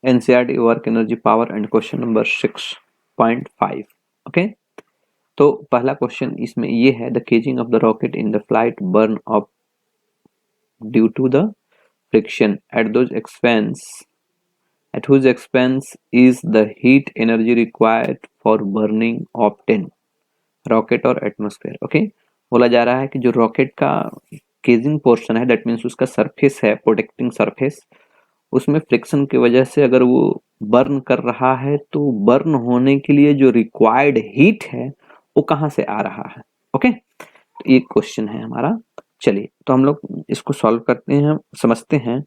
NCERT work energy power and question number 6.5। Okay, तो पहला question इसमें ये है, the casing of the rocket in the flight burn off due to the friction at whose expense is the heat energy required for burning obtained rocket और atmosphere. Okay, बोला जा रहा है कि जो रॉकेट का केजिंग पोर्शन है, दैट मीन्स उसका सरफेस है, प्रोटेक्टिंग सरफेस, उसमें फ्रिक्शन की वजह से अगर वो बर्न कर रहा है तो बर्न होने के लिए जो रिक्वायर्ड हीट है वो कहाँ से आ रहा है। ओके, ये क्वेश्चन है हमारा। चलिए तो हम लोग इसको सॉल्व करते हैं, समझते हैं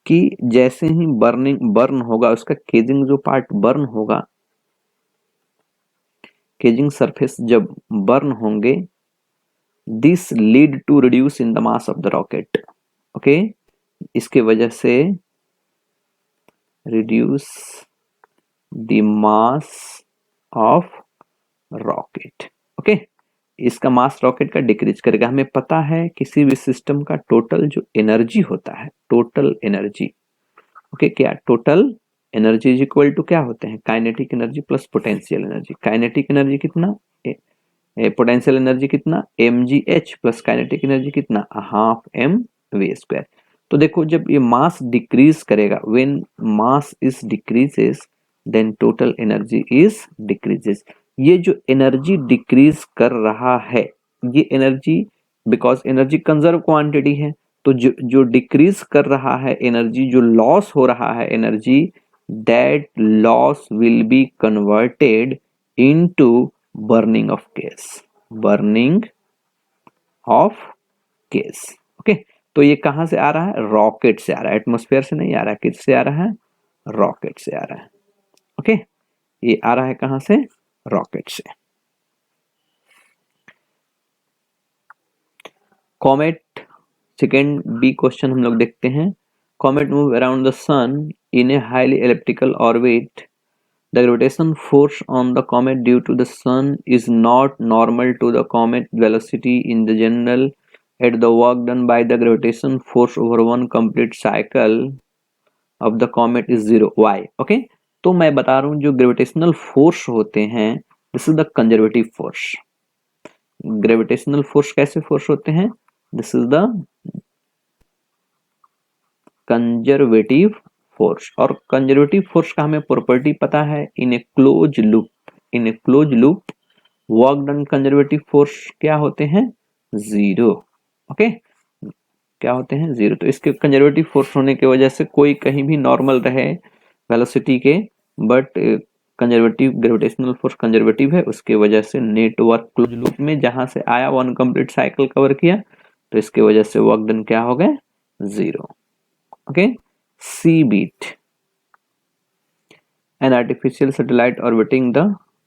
कि जैसे ही बर्न होगा, उसका केजिंग जो पार्ट बर्न होगा, केजिंग सरफेस जब बर्न होंगे, this lead to reduce in the mass of the rocket. Okay, इसके वजह से reduce the mass of rocket. Okay, इसका मास रॉकेट का डिक्रीज करेगा। हमें पता है किसी भी सिस्टम का टोटल जो एनर्जी होता है, टोटल एनर्जी, ओके, क्या total energy is equal to क्या होते हैं, kinetic energy plus potential energy. Kinetic energy कितना, पोटेंशियल एनर्जी कितना, mgh प्लस काइनेटिक एनर्जी कितना, हाफ mv²। तो देखो जब ये मास डिक्रीज करेगा, when mass is decreases then total energy is decreases. ये जो एनर्जी डिक्रीज कर रहा है, ये energy, because energy conserve quantity है, तो जो डिक्रीज कर रहा है एनर्जी, जो लॉस हो रहा है energy, that loss will be converted into burning of gas, burning of gas. Okay, तो ये कहां से आ रहा है, रॉकेट से आ रहा है, एटमॉस्फेयर से नहीं आ रहा है। किससे आ रहा है, रॉकेट से आ रहा है। ओके, ये आ रहा है कहां से, रॉकेट से। कॉमेट, सेकेंड बी क्वेश्चन हम लोग देखते हैं। Comet move around the sun in a highly elliptical orbit. The gravitational force on the comet due to the sun is not normal to the comet velocity in the general at the work done by the gravitational force over one complete cycle of the comet is 0. Why? Okay, तो मैं बता रहा हूँ जो gravitational force होते हैं, this is the conservative force. Gravitational force कैसे force होते हैं, this is the conservative force. और कंजर्वेटिव फोर्स का हमें प्रॉपर्टी पता है, in a close loop, in a close loop work done conservative force क्या होते हैं, जीरो। ओके, क्या होते हैं, जीरो। तो इसके कंजर्वेटिव फोर्स होने की वजह से कोई कहीं भी नॉर्मल रहे वेलोसिटी के, but conservative gravitational force conservative है, उसके वजह से नेटवर्क क्लोज लूप में जहां से आया वन कंप्लीट साइकिल कवर किया, तो इसके वजह से वर्क डन क्या हो गए, zero. Okay, C bit, an artificial satellite orbiting the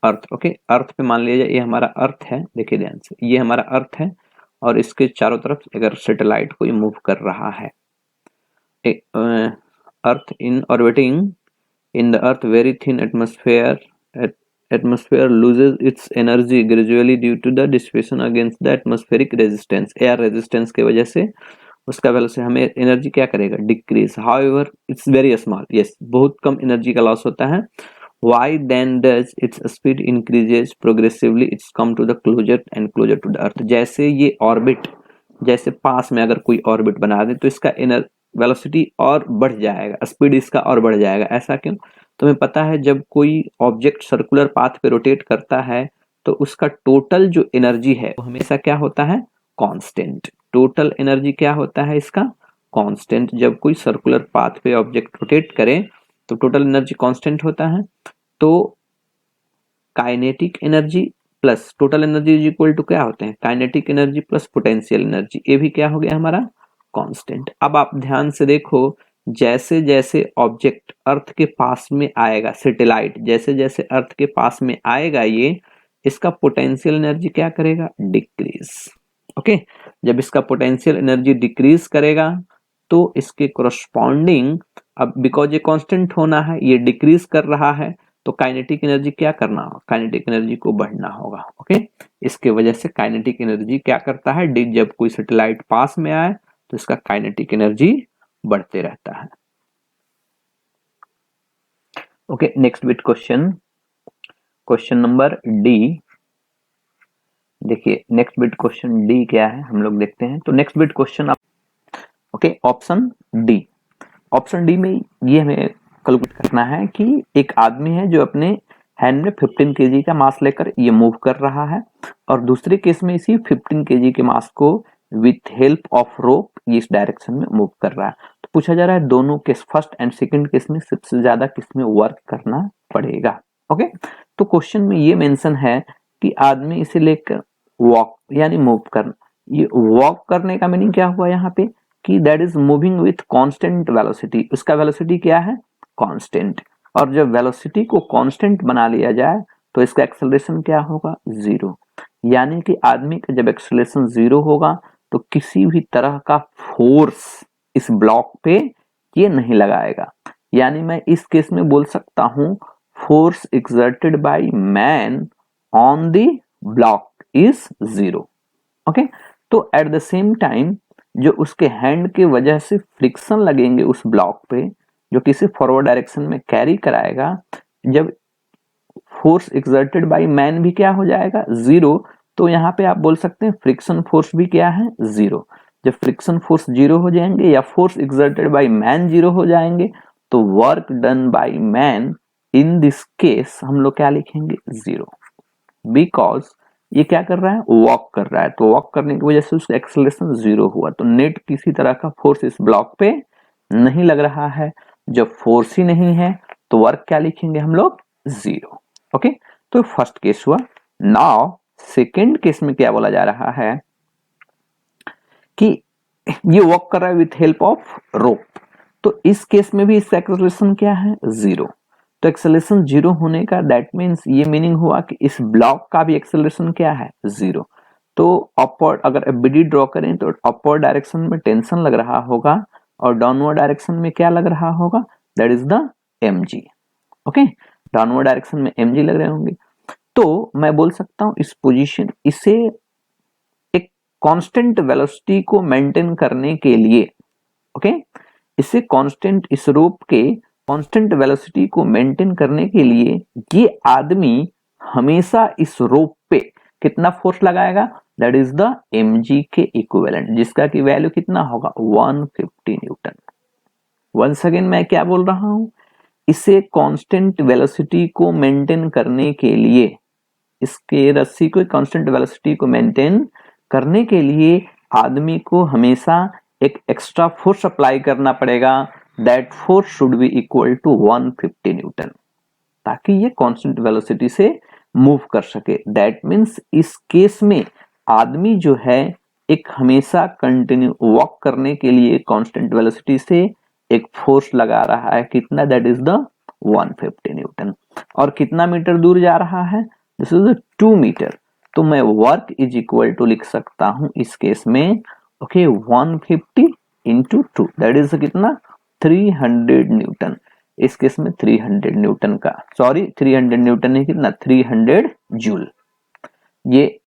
earth. Okay, earth पे मान लीजिए ये हमारा अर्थ है, देखिए ध्यान से, ये हमारा अर्थ है और इसके चारों तरफ अगर सैटेलाइट कोई मूव कर रहा है, earth in orbiting in the earth very thin atmosphere loses its energy gradually due to the dissipation against the atmospheric resistance. Air resistance की वजह से उसका वैल्यू से हमें एनर्जी क्या करेगा, decrease. However it's very small, yes, बहुत कम energy का लॉस होता है। Why then does its speed increases progressively? It's come to the closer and closer to the earth। जैसे ये ऑर्बिट, जैसे पास में अगर कोई ऑर्बिट बना दे तो इसका वेलोसिटी और बढ़ जाएगा, स्पीड इसका और बढ़ जाएगा। ऐसा क्यों, तुम्हें पता है जब कोई ऑब्जेक्ट सर्कुलर पाथ पे रोटेट करता है तो उसका टोटल जो एनर्जी है वो हमेशा क्या होता है, कांस्टेंट। टोटल एनर्जी क्या होता है इसका, कांस्टेंट। जब कोई सर्कुलर पाथ पे ऑब्जेक्ट रोटेट करे तो टोटल एनर्जी कांस्टेंट होता है। तो kinetic energy plus total energy is equal to क्या होते हैं, kinetic energy plus potential energy. ये भी क्या हो गया हमारा, कांस्टेंट। अब आप ध्यान से देखो, जैसे जैसे ऑब्जेक्ट अर्थ के पास में आएगा, सैटेलाइट जैसे जैसे अर्थ के पास में आएगा, ये इसका पोटेंशियल एनर्जी क्या करेगा, डिक्रीज। ओके, जब इसका पोटेंशियल एनर्जी डिक्रीज करेगा तो इसके कोरस्पॉन्डिंग, अब बिकॉज ये कांस्टेंट होना है, ये डिक्रीज कर रहा है, तो काइनेटिक एनर्जी क्या करना होगा, काइनेटिक एनर्जी को बढ़ना होगा। ओके, इसके वजह से काइनेटिक एनर्जी क्या करता है, जब कोई सैटेलाइट पास में आए तो इसका काइनेटिक एनर्जी बढ़ते रहता है। Okay, next bit question number D. देखिए नेक्स्ट बिट क्वेश्चन डी क्या है हम लोग देखते हैं। तो next bit question okay, option D में ये हमें कैलकुलेट करना है कि एक आदमी है जो अपने हैंड में 15 केजी का मास लेकर ये मूव कर रहा है, और दूसरे केस में इसी 15 केजी के मास को विथ हेल्प ऑफ रोप ये इस डायरेक्शन में मूव कर रहा है। तो पूछा जा रहा है दोनों case, first and second case में सबसे ज्यादा किस में वर्क करना पड़ेगा। ओके, तो क्वेश्चन में ये मेंशन है कि आदमी इसे लेकर वॉक यानी मूव करना। ये वॉक करने का मीनिंग क्या हुआ यहाँ पे कि that is moving with constant velocity. उसका वेलोसिटी क्या है? कांस्टेंट। और जब वेलोसिटी को कांस्टेंट बना लिया जाए तो इसका एक्सेलरेशन क्या होगा? जीरो। यानी कि आदमी का जब एक्सेलरेशन जीरो होगा तो किसी भी तरह का फोर्स इस ब्लॉक पे ये नहीं लगाएगा। यानी मैं इस केस में बोल सकता हूं force exerted by man on the block is zero. Okay, तो एट द सेम टाइम जो उसके हैंड की वजह से फ्रिक्शन लगेंगे उस ब्लॉक पे जो किसी फॉरवर्ड डायरेक्शन में कैरी कराएगा, जब फोर्स एक्सर्टेड बाय मैन भी क्या हो जाएगा? जीरो। तो यहाँ पे आप बोल सकते हैं फ्रिक्शन फोर्स भी क्या है? जीरो। जब फ्रिक्शन फोर्स जीरो हो जाएंगे या force exerted by man zero हो जाएंगे तो work done by man in this case हम लोग क्या लिखेंगे? जीरो। बिकॉज ये क्या कर रहा है? वॉक कर रहा है, तो वॉक करने की वजह से उसका एक्सेलरेशन जीरो हुआ, तो नेट किसी तरह का फोर्स इस ब्लॉक पे नहीं लग रहा है। जब फोर्स ही नहीं है तो वर्क क्या लिखेंगे हम लोग? जीरो। ओके, तो फर्स्ट केस हुआ। नाउ सेकेंड केस में क्या बोला जा रहा है कि ये वॉक कर रहा है विथ हेल्प ऑफ रोप, तो इस केस में भी इसका एक्सेलरेशन क्या है? जीरो। तो एक्सेलरेशन जीरो होने का दैट मीन्स ये मीनिंग हुआ कि इस ब्लॉक का भी एक्सेलरेशन क्या है? जीरो। तो अपवर्ड अगर बीडी ड्रॉ करें तो अपवर्ड डायरेक्शन में टेंशन लग रहा होगा और डाउनवर्ड डायरेक्शन में क्या लग रहा होगा? That is the mg। Okay, downward direction में mg लग रहे होंगे। तो मैं बोल सकता हूं इस पोजीशन इसे एक कांस्टेंट वेलोसिटी को मेंटेन करने के लिए, ओके, इसे कांस्टेंट इस रोप के कांस्टेंट वेलोसिटी को मेंटेन करने के लिए ये आदमी हमेशा इस रोप पे कितना फोर्स लगाएगा? दैट इज द mg के इक्विवेलेंट, जिसका की वैल्यू कितना होगा? 150 न्यूटन। वंस अगेन मैं क्या बोल रहा हूं, इसे कांस्टेंट वेलोसिटी को मेंटेन करने के लिए, इसके रस्सी को कांस्टेंट वेलोसिटी को मेंटेन करने के लिए आदमी को हमेशा एक एक्स्ट्रा फोर्स अप्लाई करना पड़ेगा। That force should be equal to 150 newton, ताकि ये कांस्टेंट वेलोसिटी से मूव कर सके। दैट मीन्स इस केस में आदमी जो है एक हमेशा कंटिन्यू वॉक करने के लिए कांस्टेंट वेलोसिटी से एक फोर्स लगा रहा है। कितना? That is the 150 newton. और कितना मीटर दूर जा रहा है? This is 2 metre. तो मैं वर्क इज इक्वल टू लिख सकता हूं इस केस में, ओके, 150 इंटू 2 दैट इज कितना? 300 न्यूटन। इस केस में 300 न्यूटन का, सॉरी 300 न्यूटन नहीं, कितना? 300 जूल। ये